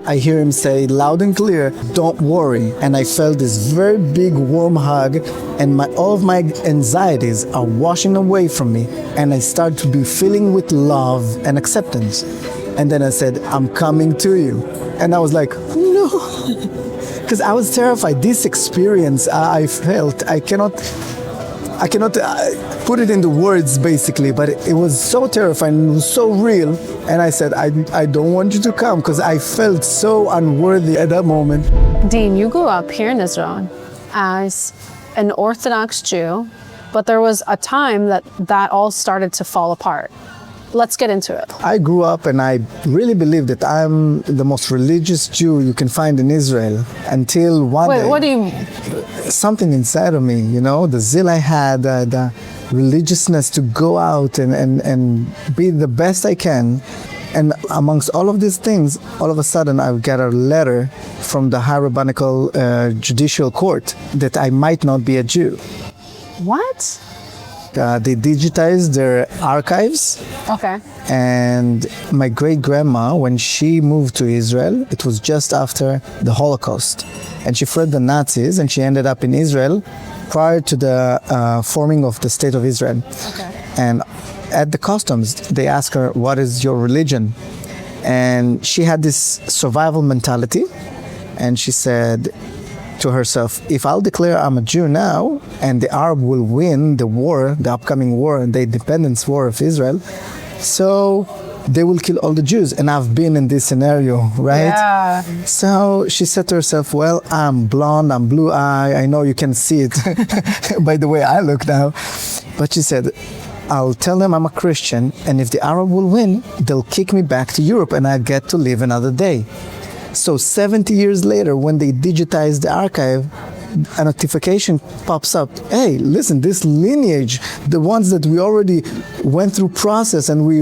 I hear him say loud and clear, "Don't worry." And I felt this very big warm hug, and all of my anxieties are washing away from me, and I start to be filling with love and acceptance. And then I said, "I'm coming to you." And I was like, no. Because I was terrified. This experience I felt, I cannot put it into words basically, but it was so terrifying, it was so real. And I said, I don't want you to come, because I felt so unworthy at that moment. Dean, you grew up here in Israel as an Orthodox Jew, but there was a time that all started to fall apart. Let's get into it. I grew up and I really believe that I'm the most religious Jew you can find in Israel until one day. Wait, what do you mean? Something inside of me, the zeal I had, the religiousness to go out and be the best I can. And amongst all of these things, all of a sudden I got a letter from the high rabbinical judicial court that I might not be a Jew. What? They digitized their archives. Okay. And my great-grandma, when she moved to Israel, it was just after the Holocaust. And she fled the Nazis, and she ended up in Israel prior to the forming of the State of Israel. Okay. And at the customs, they asked her, "What is your religion?" And she had this survival mentality. And she said to herself, "If I'll declare I'm a Jew now, and the Arab will win the war, the upcoming war, the independence war of Israel, so they will kill all the Jews." And I've been in this scenario, right? Yeah. So she said to herself, "Well, I'm blonde, I'm blue-eyed, I know you can see it by the way I look now." But she said, "I'll tell them I'm a Christian, and if the Arab will win, they'll kick me back to Europe and I get to live another day." So 70 years later, when they digitize the archive, a notification pops up. Hey, listen, this lineage, the ones that we already went through process and we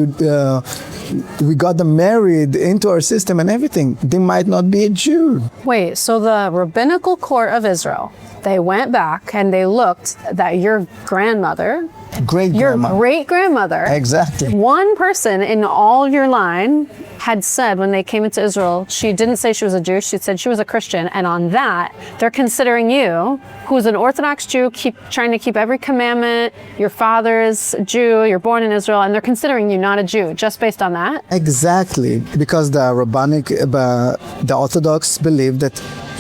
got them married into our system and everything, they might not be a Jew. Wait, so the rabbinical court of Israel, they went back and they looked that your grandmother, your great-grandmother, exactly, one person in all your line had said when they came into Israel, she didn't say she was a Jew, she said she was a Christian, and on that, they're considering you, who's an Orthodox Jew, trying to keep every commandment, your father's Jew, you're born in Israel, and they're considering you not a Jew, just based on that? Exactly, because the the Orthodox believe that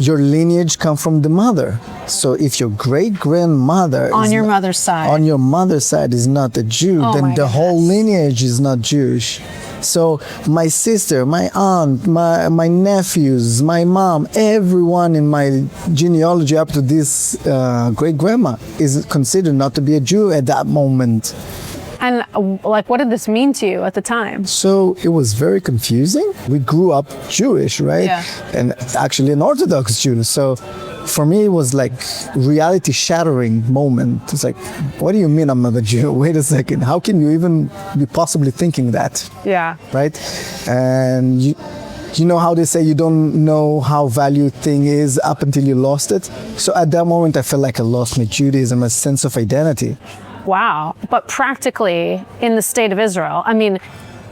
your lineage comes from the mother. So if your great-grandmother on your mother's side is not a Jew, then the whole lineage is not Jewish. So my sister, my aunt, my nephews, my mom, everyone in my genealogy up to this great-grandma is considered not to be a Jew at that moment. And what did this mean to you at the time? So it was very confusing. We grew up Jewish, right? Yeah. And actually an Orthodox Jew. So for me, it was like reality shattering moment. It's like, what do you mean I'm not a Jew? Wait a second. How can you even be possibly thinking that? Yeah. Right? And you know how they say you don't know how valued thing is up until you lost it? So at that moment, I felt like I lost my Judaism, a sense of identity. Wow. But practically in the state of Israel, I mean,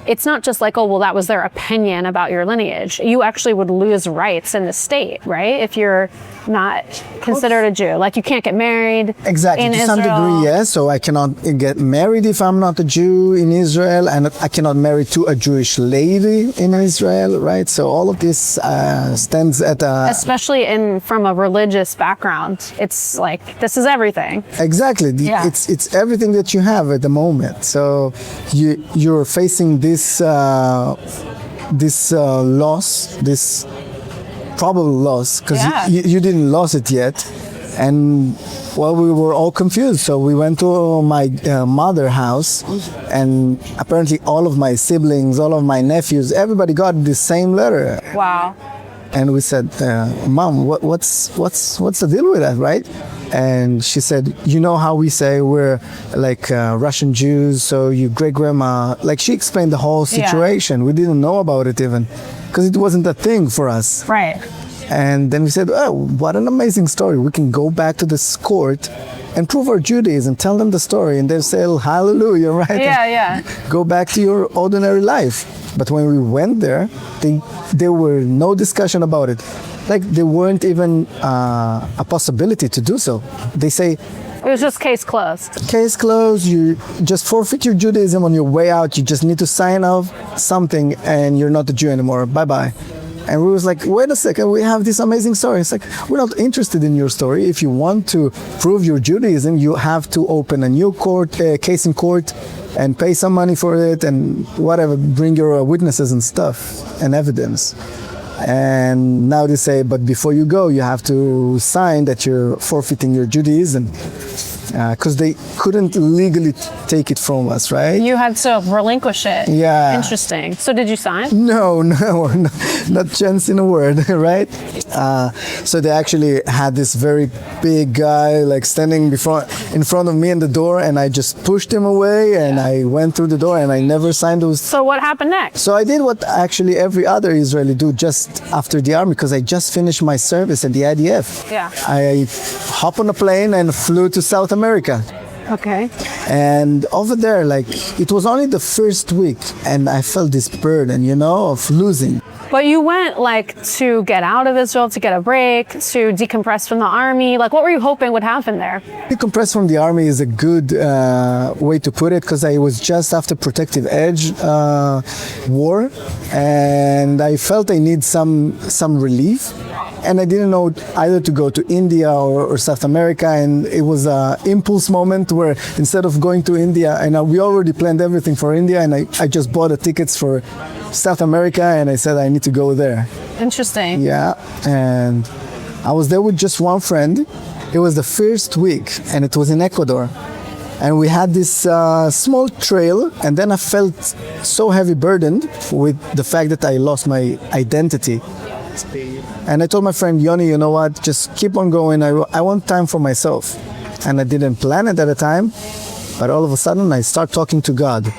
it's not just like, oh, well, that was their opinion about your lineage. You actually would lose rights in the state, right? If you're not considered a Jew. Like you can't get married exactly. in Israel. To some degree, yes. So I cannot get married if I'm not a Jew in Israel, and I cannot marry to a Jewish lady in Israel, right? So all of this stands at a... Especially from a religious background. It's like, this is everything. Exactly. Yeah. It's everything that you have at the moment. So you're facing this loss, this probable loss, because you didn't lose it yet. And well, we were all confused. So we went to my mother's house, and apparently all of my siblings, all of my nephews, everybody got the same letter. Wow. And we said, Mom, what's the deal with that, right? And she said, you know how we say we're like Russian Jews, so your great-grandma, like she explained the whole situation. We didn't know about it even, because it wasn't a thing for us. Right. And then we said, oh, what an amazing story. We can go back to this court and prove our Judaism, tell them the story, and they'll say, hallelujah, right? Yeah, yeah. Go back to your ordinary life. But when we went there, there were no discussion about it. Like there weren't even a possibility to do so. They say, It was just case closed. case closed, you just forfeit your Judaism on your way out. You just need to sign off something and you're not a Jew anymore. Bye-bye. And we was like, wait a second, we have this amazing story. It's like, we're not interested in your story. If you want to prove your Judaism, you have to open a new case in court and pay some money for it and whatever, bring your witnesses and stuff and evidence. And now they say, but before you go, you have to sign that you're forfeiting your Judaism, because they couldn't legally take it from us, right? You had to relinquish it. Yeah. Interesting. So did you sign? No, not chance in a word, right? So they actually had this very big guy like standing in front of me in the door, and I just pushed him away, and I went through the door, and I never signed those. So what happened next? So I did what actually every other Israeli do just after the army, because I just finished my service at the IDF. Yeah. I hopped on a plane and flew to South America. Okay. And over there, like, it was only the first week, and I felt this burden, of losing. But you went like to get out of Israel, to get a break, to decompress from the army. Like, what were you hoping would happen there? Decompress from the army is a good way to put it, because I was just after Protective Edge war, and I felt I need some relief. And I didn't know either to go to India or South America, and it was an impulse moment where instead of going to India, and we already planned everything for India, and I just bought the tickets for South America, and I said I need to go there. Interesting. Yeah, and I was there with just one friend. It was the first week, and it was in Ecuador. And we had this small trail, and then I felt so heavy burdened with the fact that I lost my identity. And I told my friend, Yoni, you know what, just keep on going. I want time for myself. And I didn't plan it at the time, but all of a sudden I start talking to God.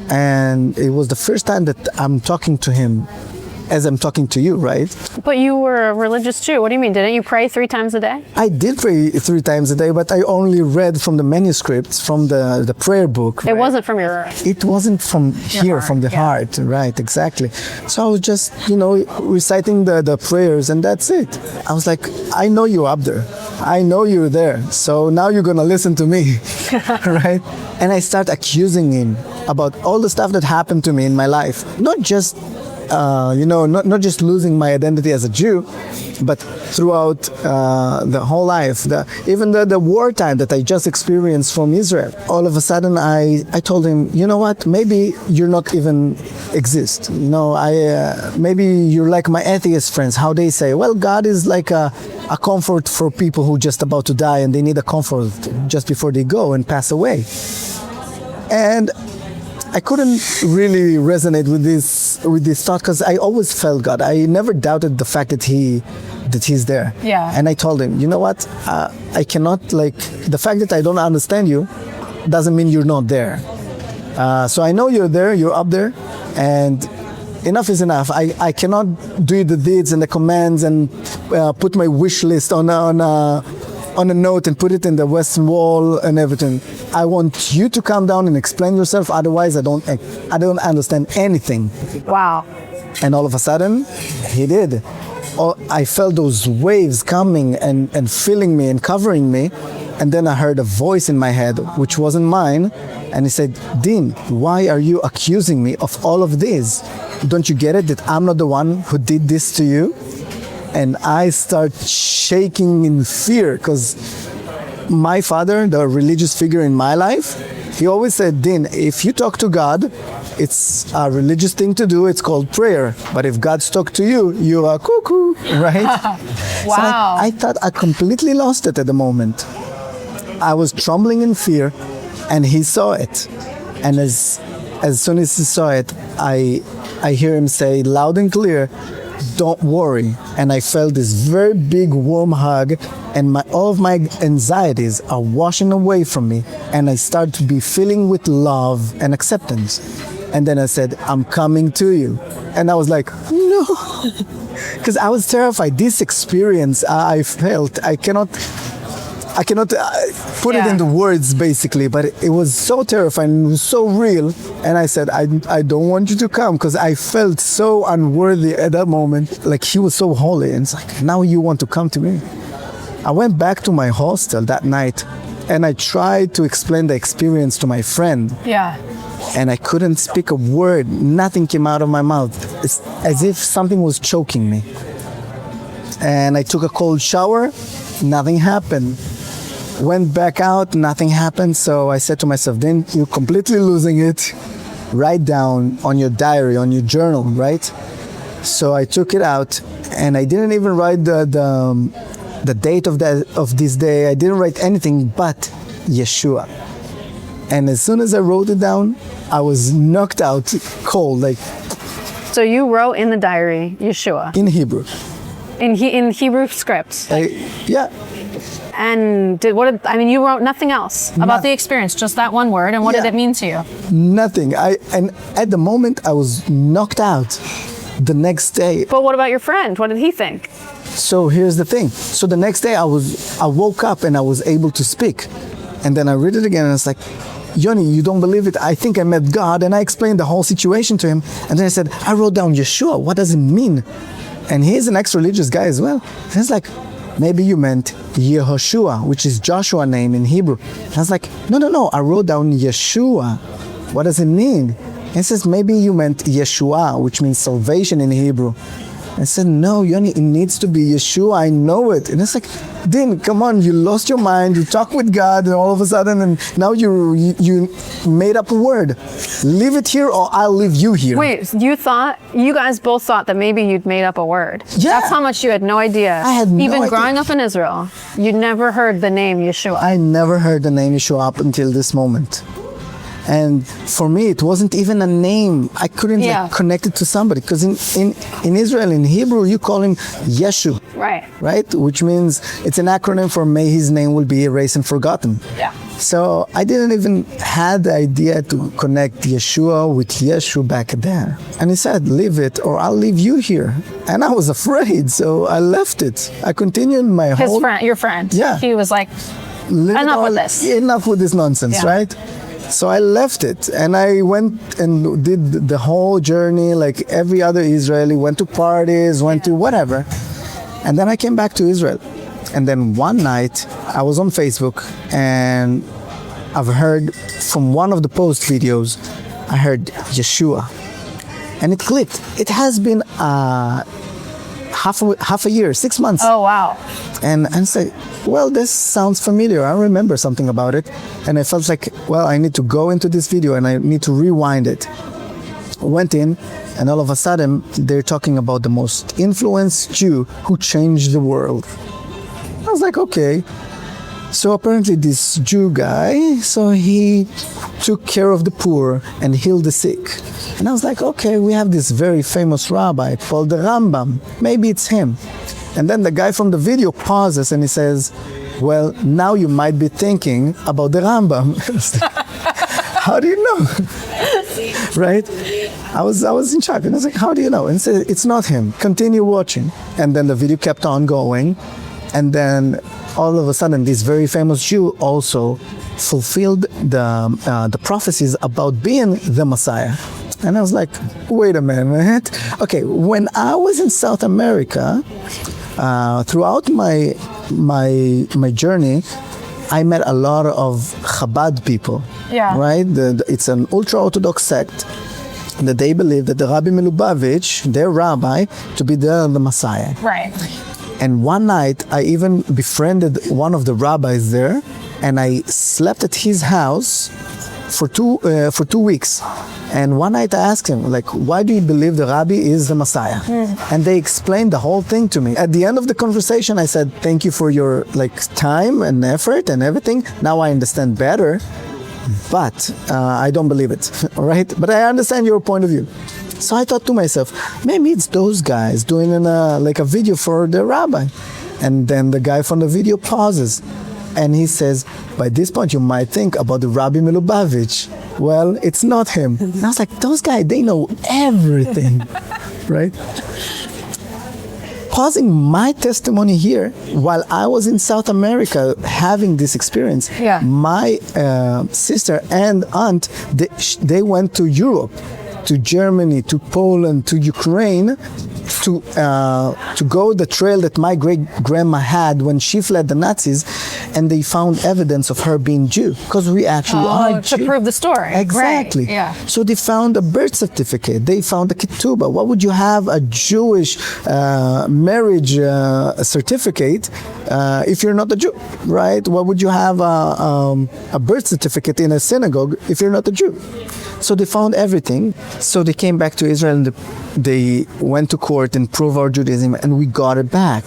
And it was the first time that I'm talking to him as I'm talking to you, right? But you were a religious Jew. What do you mean? Didn't you pray 3 times a day? I did pray 3 times a day, but I only read from the manuscripts, from the prayer book. Right? It wasn't from your... It wasn't from here, from the heart, right, exactly. So I was just, reciting the prayers, and that's it. I was like, I know you're up there. I know you're there. So now you're going to listen to me, right? And I start accusing him about all the stuff that happened to me in my life. Not just not just losing my identity as a Jew, but throughout the whole life, even the wartime that I just experienced from Israel. All of a sudden, I told him, you know what? Maybe you're not even exist. Maybe you're like my atheist friends. How they say, well, God is like a comfort for people who just about to die, and they need a comfort just before they go and pass away. And I couldn't really resonate with this thought, because I always felt God. I never doubted the fact that He's there. Yeah. And I told him, you know what? I cannot, the fact that I don't understand you doesn't mean you're not there. So I know you're there, you're up there, and enough is enough. I cannot do the deeds and the commands and put my wish list on a note and put it in the Western Wall and everything. I want you to come down and explain yourself. Otherwise, I don't understand anything. Wow. And all of a sudden, he did. I felt those waves coming and filling me and covering me. And then I heard a voice in my head, which wasn't mine. And he said, Dean, why are you accusing me of all of this? Don't you get it that I'm not the one who did this to you? And I start shaking in fear, because my father, the religious figure in my life, he always said, Dean, if you talk to God, it's a religious thing to do. It's called prayer. But if God's talk to you, you are cuckoo, right? Wow. So I thought I completely lost it at the moment. I was trembling in fear, and he saw it. And as soon as he saw it, I hear him say loud and clear, don't worry. And I felt this very big warm hug, and all of my anxieties are washing away from me, and I start to be filling with love and acceptance. And then I said, I'm coming to you. And I was like, no, because I was terrified. This experience I felt, I I cannot put it Yeah. into words, basically, but it was so terrifying, it was so real. And I said, I don't want you to come, because I felt so unworthy at that moment. Like, he was so holy, and it's like, now you want to come to me. I went back to my hostel that night, and I tried to explain the experience to my friend, Yeah. and I couldn't speak a word. Nothing came out of my mouth. It's as if something was choking me. And I took a cold shower, nothing happened. Went back out, nothing happened. So I said to myself, then you're completely losing it. Write down on your diary, on your journal, right? So I took it out, and I didn't even write the date of this day. I didn't write anything but Yeshua. And as soon as I wrote it down, I was knocked out cold, like So you wrote in the diary Yeshua in Hebrew. in Hebrew script, Yeah. and you wrote nothing else about the experience, just that one word. And what did Yeah. it mean to you? Nothing. And at the moment I was knocked out. The next day. But what about your friend? What did he think? So here's the thing. So the next day I woke up and I was able to speak. And then I read it again, and it's like, Yoni, you don't believe it. I think I met God, and I explained the whole situation to him. And then I said, I wrote down Yeshua. What does it mean? And he's an ex-religious guy as well. And he's like, maybe you meant Yehoshua, which is Joshua name in Hebrew. And I was like, no, I wrote down Yeshua. What does it mean? And he says, maybe you meant Yeshua, which means salvation in Hebrew. I said, no, Yoni, it needs to be Yeshua. I know it. And it's like, Din, come on, you lost your mind. You talk with God, and all of a sudden, and now you made up a word. Leave it here, or I'll leave you here. Wait, you guys both thought that maybe you'd made up a word. Yeah. That's how much you had no idea. I had no Even idea. growing up in Israel, you'd never heard the name Yeshua. I never heard the name Yeshua up until this moment. And for me, it wasn't even a name. I couldn't connect it to somebody, because in Israel, in Hebrew, you call him Yeshu, right? Which means it's an acronym for may his name will be erased and forgotten. Yeah. So I didn't even had the idea to connect Yeshua with Yeshu back then. And he said, leave it, or I'll leave you here. And I was afraid, so I left it. I continued my whole... Your friend. Yeah. He was like, enough with this. Enough with this nonsense, right? So I left it, and I went and did the whole journey like every other Israeli, went to parties, went to whatever. And then I came back to Israel. And then one night I was on Facebook, and I've heard from one of the post videos, I heard Yeshua. And it clicked. It has been half a year, 6 months. Oh, wow. And I say, well, this sounds familiar. I remember something about it. And I felt like, well, I need to go into this video and I need to rewind it. Went in, and all of a sudden, they're talking about the most influenced Jew who changed the world. I was like, okay. So apparently this Jew guy, so he took care of the poor and healed the sick. And I was like, okay, we have this very famous rabbi called the Rambam. Maybe it's him. And then the guy from the video pauses and he says, well, now you might be thinking about the Rambam. How do you know? Right? I was in shock. And I was like, how do you know? And he said, it's not him. Continue watching. And then the video kept on going. And then all of a sudden, this very famous Jew also fulfilled the prophecies about being the Messiah. And I was like, wait a minute. Okay, when I was in South America, throughout my journey, I met a lot of Chabad people. Yeah. Right? It's an ultra-Orthodox sect that they believe that the Rabbi Milubavitch, their rabbi, to be the Messiah. Right. And one night, I even befriended one of the rabbis there, and I slept at his house for two weeks. And one night I asked him, like, why do you believe the Rabbi is the Messiah? And they explained the whole thing to me. At the end of the conversation, I said, thank you for your time and effort and everything. Now I understand better, but I don't believe it, all right? But I understand your point of view. So I thought to myself, maybe it's those guys doing a video for the rabbi. And then the guy from the video pauses. And he says, by this point, you might think about the Rabbi Milubavitch. Well, it's not him. And I was like, those guys, they know everything, right? pausing my testimony here while I was in South America having this experience. Yeah. My sister and aunt, they went to Europe, to Germany, to Poland, to Ukraine, to go the trail that my great grandma had when she fled the Nazis, and they found evidence of her being Jew because we actually are to Jew. prove the story. Exactly. Right. Yeah. So they found a birth certificate. They found a ketubah. What would you have a Jewish marriage certificate if you're not a Jew, right? What would you have a birth certificate in a synagogue if you're not a Jew? So they found everything. So they came back to Israel and they went to court and proved our Judaism, and we got it back.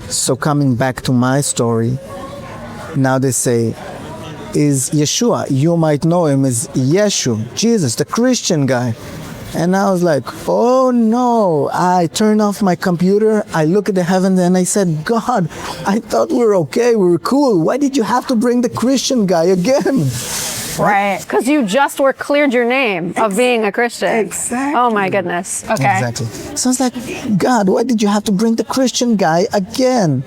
So coming back to my story, now they say, is Yeshua, you might know him as Yeshua, Jesus, the Christian guy. And I was like, oh no. I turned off my computer, I look at the heavens and I said, God, I thought we were okay, we were cool. Why did you have to bring the Christian guy again? Right, because you just were cleared your name of being a Christian. Exactly. Oh my goodness. Okay. Exactly. So it's like, God, why did you have to bring the Christian guy again?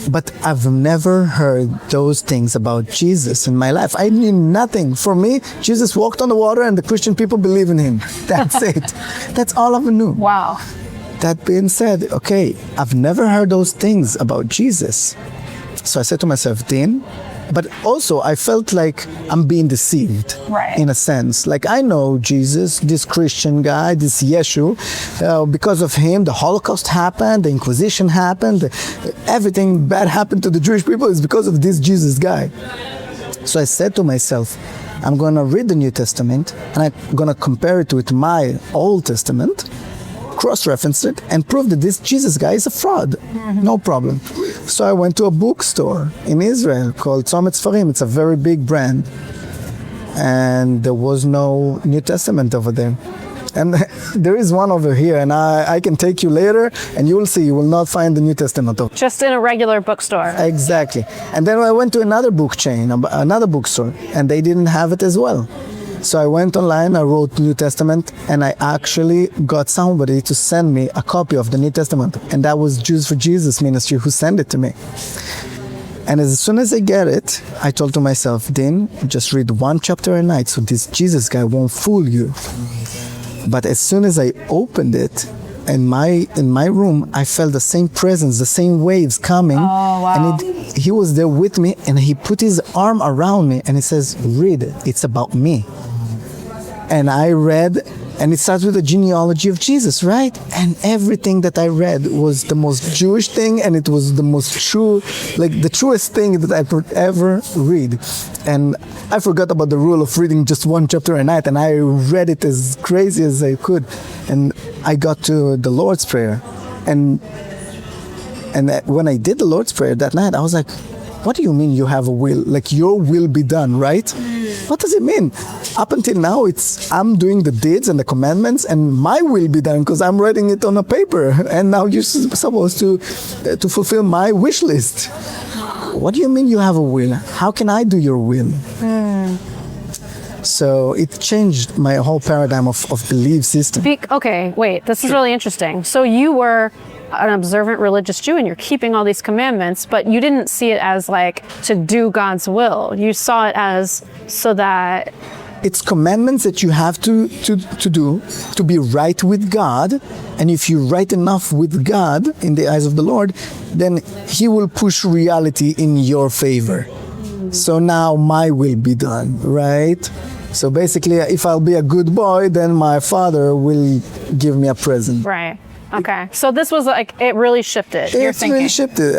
But I've never heard those things about Jesus in my life. I knew nothing. For me, Jesus walked on the water and the Christian people believe in him. That's it. That's all I knew. Wow. That being said, okay, I've never heard those things about Jesus. So I said to myself, Dean, but also I felt like I'm being deceived, Right. in a sense. Like I know Jesus, this Christian guy, this Yeshua, because of him, the Holocaust happened, the Inquisition happened, everything bad happened to the Jewish people is because of this Jesus guy. So I said to myself, I'm going to read the New Testament and I'm going to compare it with my Old Testament, cross-reference it, and prove that this Jesus guy is a fraud. No problem. So I went to a bookstore in Israel called Tzomet Sfarim. It's a very big brand. And there was no New Testament over there. And there is one over here, and I can take you later, and you will see, you will not find the New Testament over. Just in a regular bookstore. Exactly. And then I went to another book chain, another bookstore, and they didn't have it as well. So I went online, I wrote New Testament, and I actually got somebody to send me a copy of the New Testament. And that was Jews for Jesus Ministry who sent it to me. And as soon as I get it, I told to myself, Dean, just read one chapter a night so this Jesus guy won't fool you. But as soon as I opened it, in my room, I felt the same presence, the same waves coming. Oh, wow. And he was there with me, and he put his arm around me, and he says, read it. It's about me. And I read, and it starts with the genealogy of Jesus, right? And everything that I read was the most Jewish thing, and it was the most true, like the truest thing that I could ever read. And I forgot about the rule of reading just one chapter a night, and I read it as crazy as I could. And I got to the Lord's Prayer. And when I did the Lord's Prayer that night, I was like, what do you mean you have a will? Like your will be done, right? What does it mean? Up until now, I'm doing the deeds and the commandments, and my will be done because I'm writing it on a paper. And now you're supposed to fulfill my wish list. What do you mean you have a will? How can I do your will? So it changed my whole paradigm of belief system. Okay, wait, this is really interesting. So you were an observant religious Jew and you're keeping all these commandments, but you didn't see it as like to do God's will. You saw it as so that it's commandments that you have to do to be right with God. And if you're right enough with God in the eyes of the Lord, then He will push reality in your favor. So now my will be done, right? So basically, if I'll be a good boy, then my father will give me a present. Right. Okay. So this was like, it really shifted. Your It's thinking. really shifted.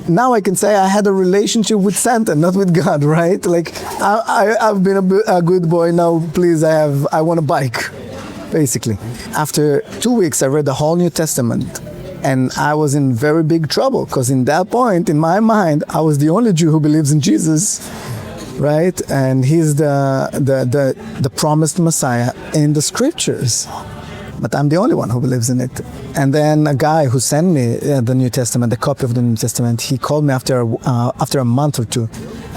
Now I can say I had a relationship with Santa, not with God, right? Like I've been a good boy. Now, please, I want a bike, basically. After 2 weeks, I read the whole New Testament. And I was in very big trouble because in that point, in my mind, I was the only Jew who believes in Jesus, right? And He's the promised Messiah in the Scriptures. But I'm the only one who believes in it. And then a guy who sent me the New Testament, the copy of the New Testament, he called me after a month or two,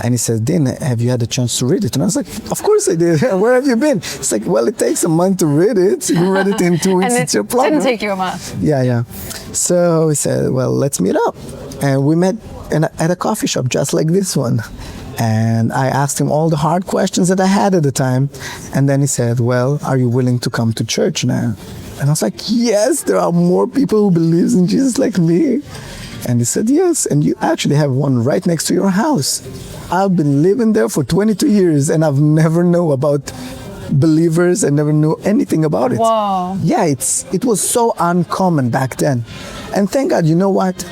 And he said, Dean, have you had a chance to read it? And I was like, of course I did. Where have you been? It's like, well, it takes a month to read it. You read it in 2 weeks. And it's your problem. didn't take you a month. Yeah. So he said, well, let's meet up. And we met at a coffee shop just like this one. And I asked him all the hard questions that I had at the time. And then he said, well, are you willing to come to church now? And I was like, yes, there are more people who believe in Jesus like me. And he said, yes, and you actually have one right next to your house. I've been living there for 22 years and I've never known about believers and never knew anything about it. Wow. Yeah, it was so uncommon back then. And thank God, you know what?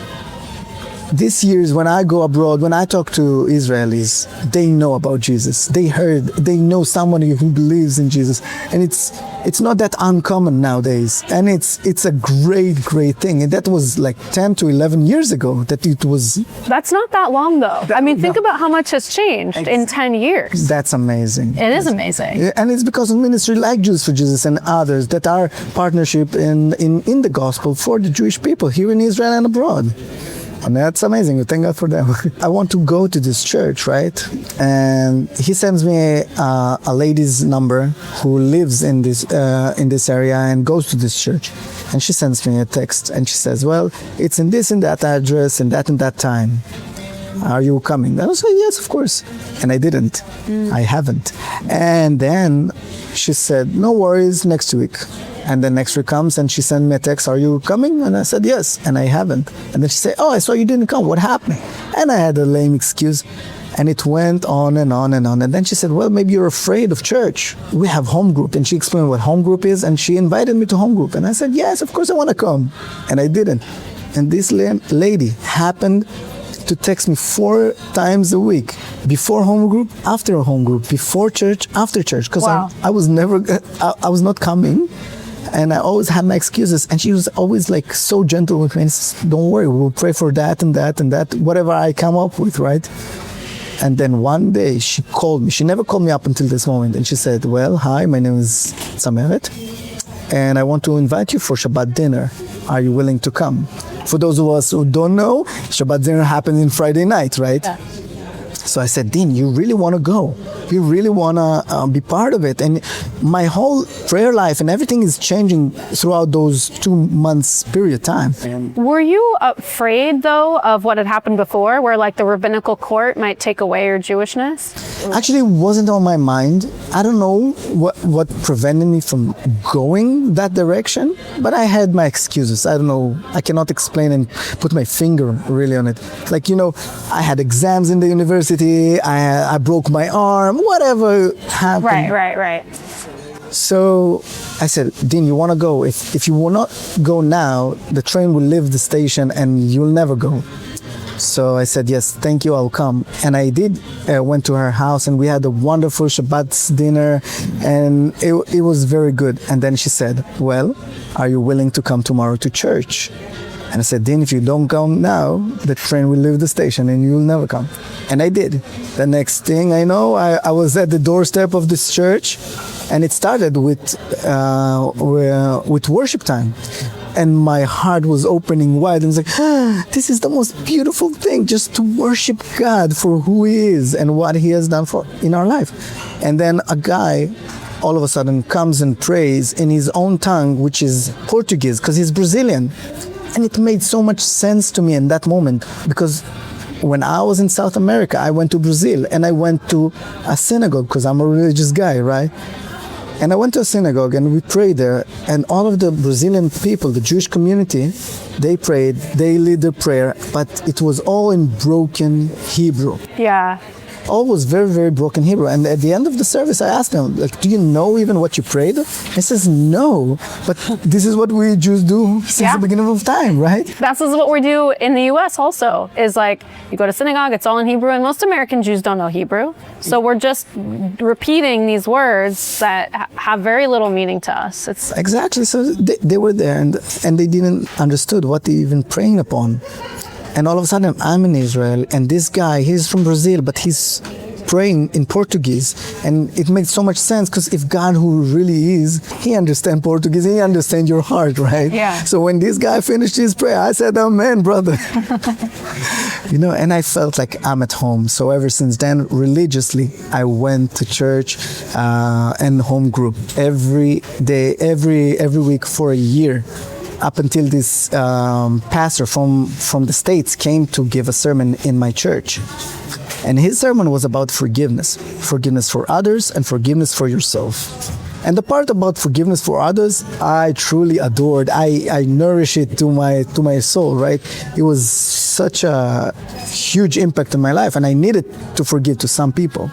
These years, when I go abroad, when I talk to Israelis, they know about Jesus. They know somebody who believes in Jesus. And it's not that uncommon nowadays. And it's a great thing. And that was like 10 to 11 years ago that it was. That's not that long though. I mean, think about how much has changed in 10 years. That's amazing. It is amazing. And it's because of ministry like Jews for Jesus and others that are partnership in the gospel for the Jewish people here in Israel and abroad. And that's amazing. Thank God for them. I want to go to this church, right? And he sends me a lady's number who lives in this area and goes to this church. And she sends me a text and she says, well, it's in this and that address and that time. Are you coming? I was like, yes, of course. And I didn't. I haven't. And then she said, no worries, next week. And then next week comes and she sent me a text, are you coming? And I said, yes, and I haven't. And then she said, oh, I saw you didn't come. What happened? And I had a lame excuse. And it went on and on and on. And then she said, well, maybe you're afraid of church. We have home group. And she explained what home group is. And she invited me to home group. And I said, yes, of course I want to come. And I didn't. And this lady happened to text me 4 times a week, before home group, after home group, before church, after church. Because wow. I was not coming. And I always had my excuses. And she was always like so gentle with me. And says, don't worry, we'll pray for that and that and that, whatever I come up with, right? And then one day she called me. She never called me up until this moment. And she said, well, hi, my name is Sameret. And I want to invite you for Shabbat dinner. Are you willing to come? For those of us who don't know, Shabbat dinner happens in Friday night, right? Yeah. So I said, Dean, you really want to go? You really want to be part of it? And my whole prayer life and everything is changing throughout those 2 months period of time. Were you afraid, though, of what had happened before, where like the rabbinical court might take away your Jewishness? Actually, it wasn't on my mind. I don't know what prevented me from going that direction, but I had my excuses. I don't know. I cannot explain and put my finger really on it. Like, I had exams in the university. I broke my arm, whatever happened. Right. So I said, Dean, you want to go? If you will not go now, the train will leave the station and you'll never go. So I said, yes, thank you, I'll come. And I did went to her house and we had a wonderful Shabbat dinner and it was very good. And then she said, well, are you willing to come tomorrow to church? And I said, Dean, if you don't come now, the train will leave the station and you'll never come. And I did. The next thing I know, I was at the doorstep of this church and it started with worship time. And my heart was opening wide and was like, this is the most beautiful thing, just to worship God for who He is and what He has done in our life. And then a guy all of a sudden comes and prays in his own tongue, which is Portuguese, because he's Brazilian. And it made so much sense to me in that moment, because when I was in South America, I went to Brazil and I went to a synagogue because I'm a religious guy, right? And I went to a synagogue and we prayed there, and all of the Brazilian people, the Jewish community, they prayed, they led the prayer, but it was all in broken Hebrew. Yeah. All was very, very broken Hebrew. And at the end of the service, I asked him, like, do you know even what you prayed? He says, no, but this is what we Jews do since the beginning of time, right? That's what we do in the U.S. also, is like, you go to synagogue, it's all in Hebrew, and most American Jews don't know Hebrew. So we're just repeating these words that have very little meaning to us. Exactly. So they were there and they didn't understood what they even praying upon. And all of a sudden, I'm in Israel, and this guy, he's from Brazil, but he's praying in Portuguese, and it made so much sense because if God who really is, he understands Portuguese, he understands your heart, right? Yeah. So when this guy finished his prayer, I said, amen, brother. And I felt like I'm at home. So ever since then, religiously, I went to church and home group every day, every week for a year, up until this pastor from the States came to give a sermon in my church. And his sermon was about forgiveness for others and forgiveness for yourself. And the part about forgiveness for others, I truly adored. I nourish it to my soul, right? It was such a huge impact on my life, and I needed to forgive to some people.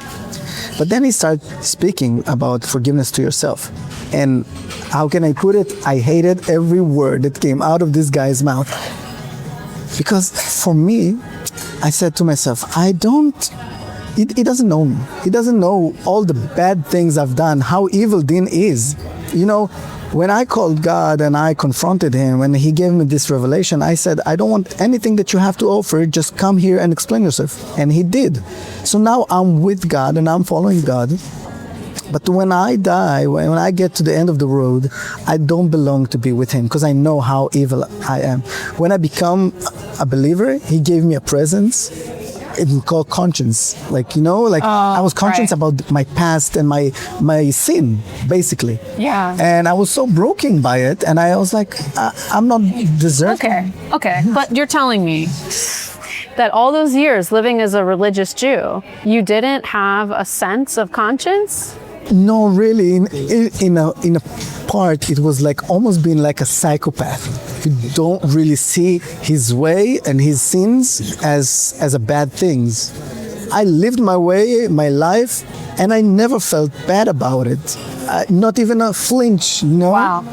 But then he started speaking about forgiveness to yourself. And how can I put it? I hated every word that came out of this guy's mouth. Because for me, I said to myself, he doesn't know me. He doesn't know all the bad things I've done, how evil Din is. When I called God and I confronted him, when he gave me this revelation, I said, I don't want anything that you have to offer, just come here and explain yourself. And he did. So now I'm with God and I'm following God. But when I die, when I get to the end of the road, I don't belong to be with him because I know how evil I am. When I become a believer, he gave me a presence. It's called conscience. I was conscious about my past and my sin, basically. Yeah. And I was so broken by it. And I was like, I'm not deserving. Okay. But you're telling me that all those years living as a religious Jew, you didn't have a sense of conscience? No, really. In a part, it was like almost being like a psychopath. You don't really see his way and his sins as a bad things. I lived my way, my life, and I never felt bad about it. Not even a flinch, Wow.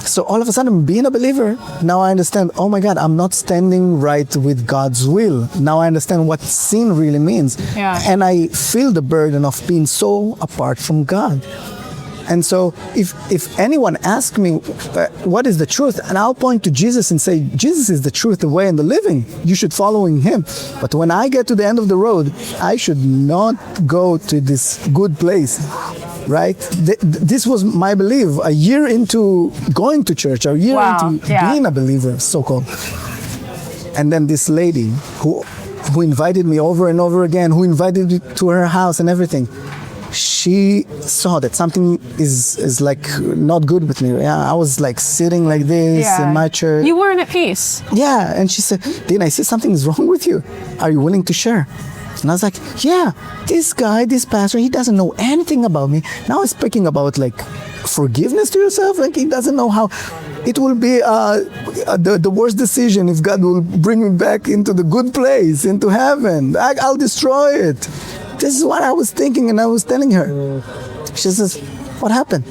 So all of a sudden, being a believer, now I understand, oh my God, I'm not standing right with God's will. Now I understand what sin really means. Yeah. And I feel the burden of being so apart from God. And so if anyone asks me, what is the truth? And I'll point to Jesus and say, Jesus is the truth, the way, and the living. You should follow him. But when I get to the end of the road, I should not go to this good place, right? This was my belief. A year into going to church, a year into being a believer, so-called. And then this lady who invited me over and over again, who invited me to her house and everything, she saw that something is like not good with me. Yeah, I was like sitting like this in my church. You weren't at peace. Yeah, and she said, Dean, I see something is wrong with you. Are you willing to share? And I was like, yeah, this guy, this pastor, he doesn't know anything about me. Now he's speaking about like forgiveness to yourself. Like he doesn't know how it will be the worst decision if God will bring me back into the good place, into heaven. I'll destroy it. This is what I was thinking, and I was telling her. She says, what happened?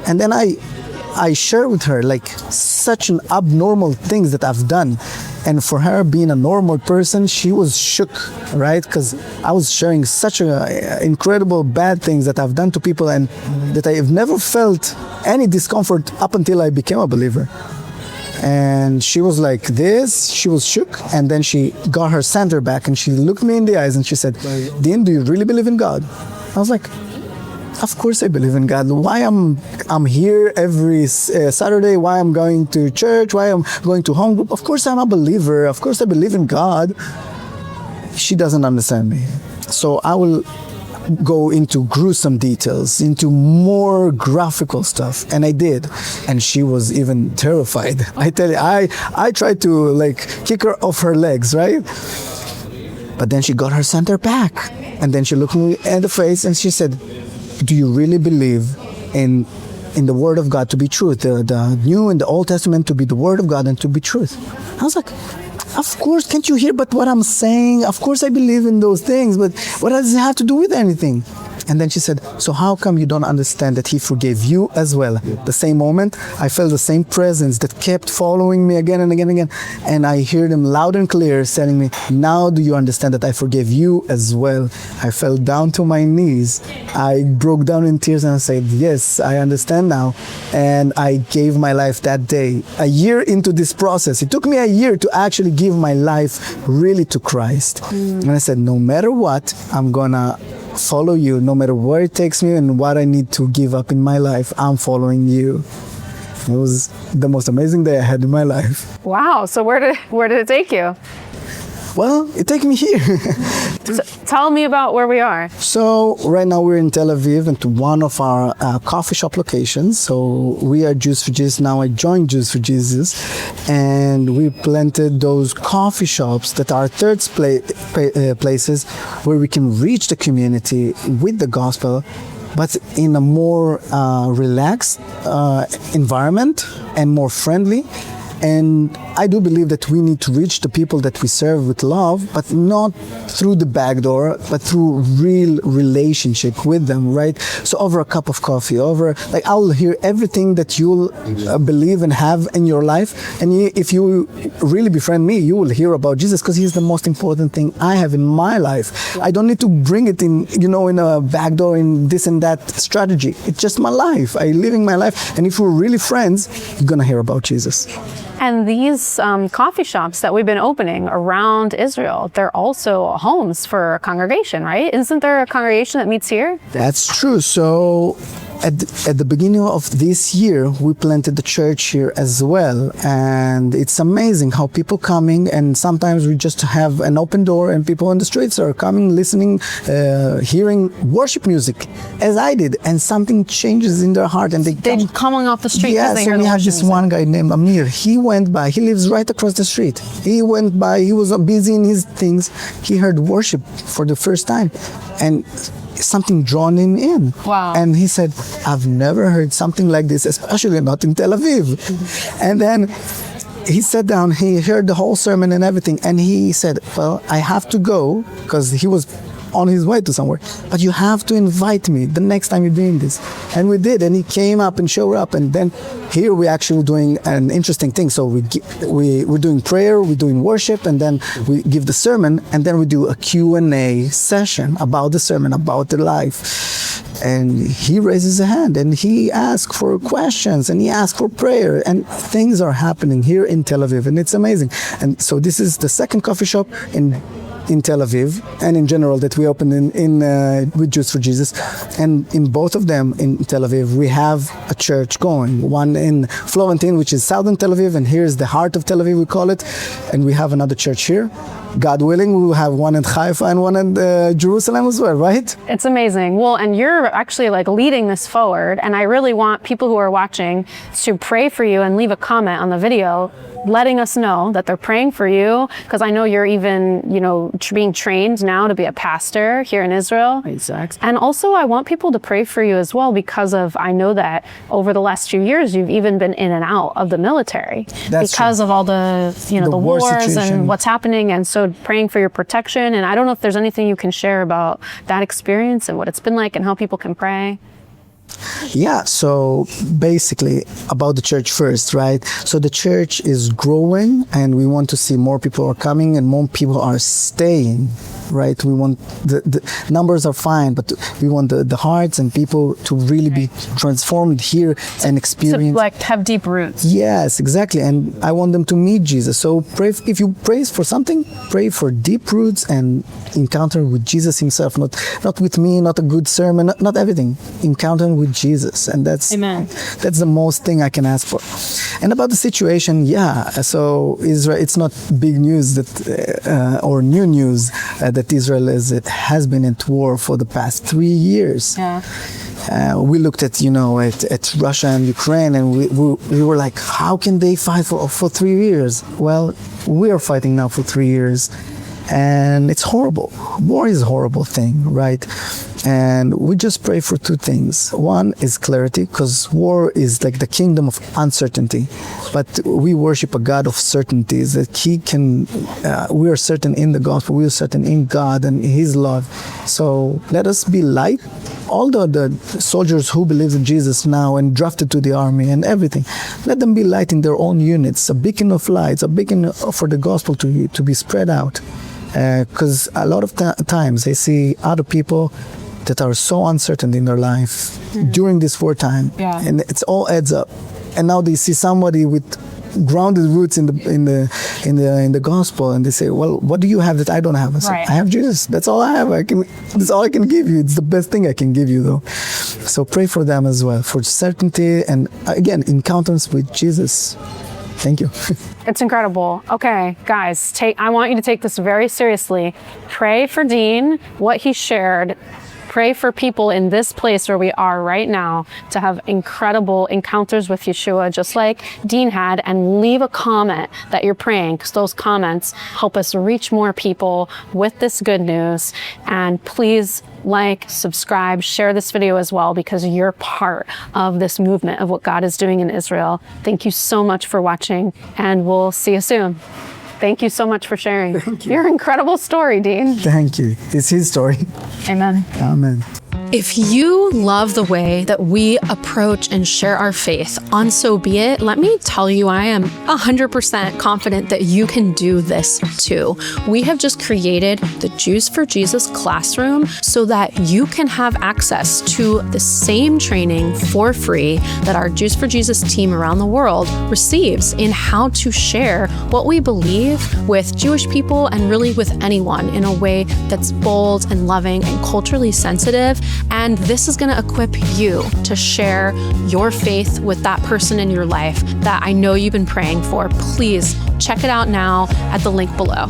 And then I share with her like such an abnormal things that I've done. And for her being a normal person, she was shook, right? Because I was sharing such incredible bad things that I've done to people and that I have never felt any discomfort up until I became a believer. And she was like this, she was shook, and then she got her center back and she looked me in the eyes and she said, Dean, do you really believe in God? I was like, of course I believe in God. Why I'm here every Saturday, why I'm going to church, why I'm going to home group. Of course I'm a believer, of course I believe in God. She doesn't understand me. So I will go into gruesome details, into more graphical stuff, and I did, and she was even terrified. I tell you, I tried to like kick her off her legs, right? But then she got her center back, and then she looked me in the face and she said, do you really believe in the Word of God to be truth, the New and the Old Testament to be the Word of God and to be truth? I was like, of course, can't you hear but what I'm saying? Of course I believe in those things, but what does it have to do with anything? And then she said, so how come you don't understand that he forgave you as well? The same moment, I felt the same presence that kept following me again and again and again. And I heard him loud and clear telling me, now do you understand that I forgave you as well? I fell down to my knees. I broke down in tears and I said, yes, I understand now. And I gave my life that day. A year into this process, it took me a year to actually give my life really to Christ. And I said, no matter what, I'm gonna follow you no matter where it takes me and what I need to give up in my life. I'm following you. It was the most amazing day I had in my life. Wow. So where did it take you? Well, it took me here. So tell me about where we are. So right now we're in Tel Aviv and to one of our coffee shop locations. So we are Jews for Jesus. Now I joined Jews for Jesus, and we planted those coffee shops that are places where we can reach the community with the gospel, but in a more relaxed environment and more friendly. And I do believe that we need to reach the people that we serve with love, but not through the back door, but through real relationship with them, right? So over a cup of coffee, I'll hear everything that you'll believe and have in your life. And if you really befriend me, you will hear about Jesus, because he's the most important thing I have in my life. I don't need to bring it in, in a back door, in this and that strategy. It's just my life. I'm living my life. And if we're really friends, you're going to hear about Jesus. And these coffee shops that we've been opening around Israel, they're also homes for a congregation, right? Isn't there a congregation that meets here? That's true. So at the beginning of this year, we planted the church here as well. And it's amazing how people coming, and sometimes we just have an open door and people on the streets are coming, listening, hearing worship music, as I did. And something changes in their heart and they're coming off the street. Yeah, they so hear we the have worship this music. one guy named Amir. He went by, he lives right across the street. He went by, he was busy in his things. He heard worship for the first time. And something drawn him in. Wow. And he said, I've never heard something like this, especially not in Tel Aviv. And then he sat down, he heard the whole sermon and everything, and he said, well, I have to go, because he was on his way to somewhere, but you have to invite me the next time you're doing this. And we did, and he came up and showed up, and then here we're actually doing an interesting thing. So we're doing prayer, we're doing worship, and then we give the sermon, and then we do a Q&A session about the sermon, about the life. And he raises a hand, and he asks for questions, and he asks for prayer, and things are happening here in Tel Aviv, and it's amazing. And so this is the second coffee shop in Tel Aviv, and in general that we opened with Jews for Jesus. And in both of them in Tel Aviv, we have a church going. One in Florentine, which is southern Tel Aviv, and here's the heart of Tel Aviv, we call it. And we have another church here. God willing, we will have one in Haifa and one in Jerusalem as well, right? It's amazing. Well, and you're actually leading this forward, and I really want people who are watching to pray for you and leave a comment on the video letting us know that they're praying for you, because I know you're even, being trained now to be a pastor here in Israel. Exactly. And also I want people to pray for you as well, because I know that over the last few years, you've even been in and out of the military. That's because true. of all the, the war wars situation. And what's happening. And so praying for your protection. And I don't know if there's anything you can share about that experience and what it's been like and how people can pray. Yeah, so basically about the church first, right? So the church is growing, and we want to see more people are coming and more people are staying, right? We want the numbers are fine, but we want the hearts and people to really be transformed here and experience. To have deep roots. Yes, exactly. And I want them to meet Jesus. So pray, if you pray for something, pray for deep roots and encounter with Jesus himself, not with me, not a good sermon, not everything. Encounter with Jesus, and that's Amen. That's the most thing I can ask for. And about the situation, so Israel, it's not big news that or new news that Israel has been at war for the past 3 years. Yeah. We looked at at Russia and Ukraine, and we were like, how can they fight for 3 years? Well, we are fighting now for 3 years. And it's horrible. War is a horrible thing, right? And we just pray for two things. One is clarity, because war is like the kingdom of uncertainty. But we worship a God of certainties, that He can, we are certain in the gospel, we are certain in God and His love. So let us be light. All the soldiers who believe in Jesus now and drafted to the army and everything, let them be light in their own units, a beacon of lights, a beacon for the gospel to be spread out. Because a lot of times I see other people that are so uncertain in their life during this wartime, and it's all adds up. And now they see somebody with grounded roots in the gospel, and they say, well, what do you have that I don't have? I say, Right. I have Jesus. That's all I have. That's all I can give you. It's the best thing I can give you, though. So pray for them as well, for certainty and, again, encounters with Jesus. Thank you. It's incredible. Okay, guys, I want you to take this very seriously. Pray for Dean, what he shared. Pray for people in this place where we are right now to have incredible encounters with Yeshua, just like Dean had, and leave a comment that you're praying, because those comments help us reach more people with this good news. And please like, subscribe, share this video as well, because you're part of this movement of what God is doing in Israel. Thank you so much for watching, and we'll see you soon. Thank you so much for sharing. Thank you. Your incredible story, Dean. Thank you. It's his story. Amen. Amen. If you love the way that we approach and share our faith on So Be It, let me tell you, I am 100% confident that you can do this too. We have just created the Jews for Jesus classroom so that you can have access to the same training for free that our Jews for Jesus team around the world receives in how to share what we believe with Jewish people and really with anyone in a way that's bold and loving and culturally sensitive. And this is going to equip you to share your faith with that person in your life that I know you've been praying for. Please check it out now at the link below.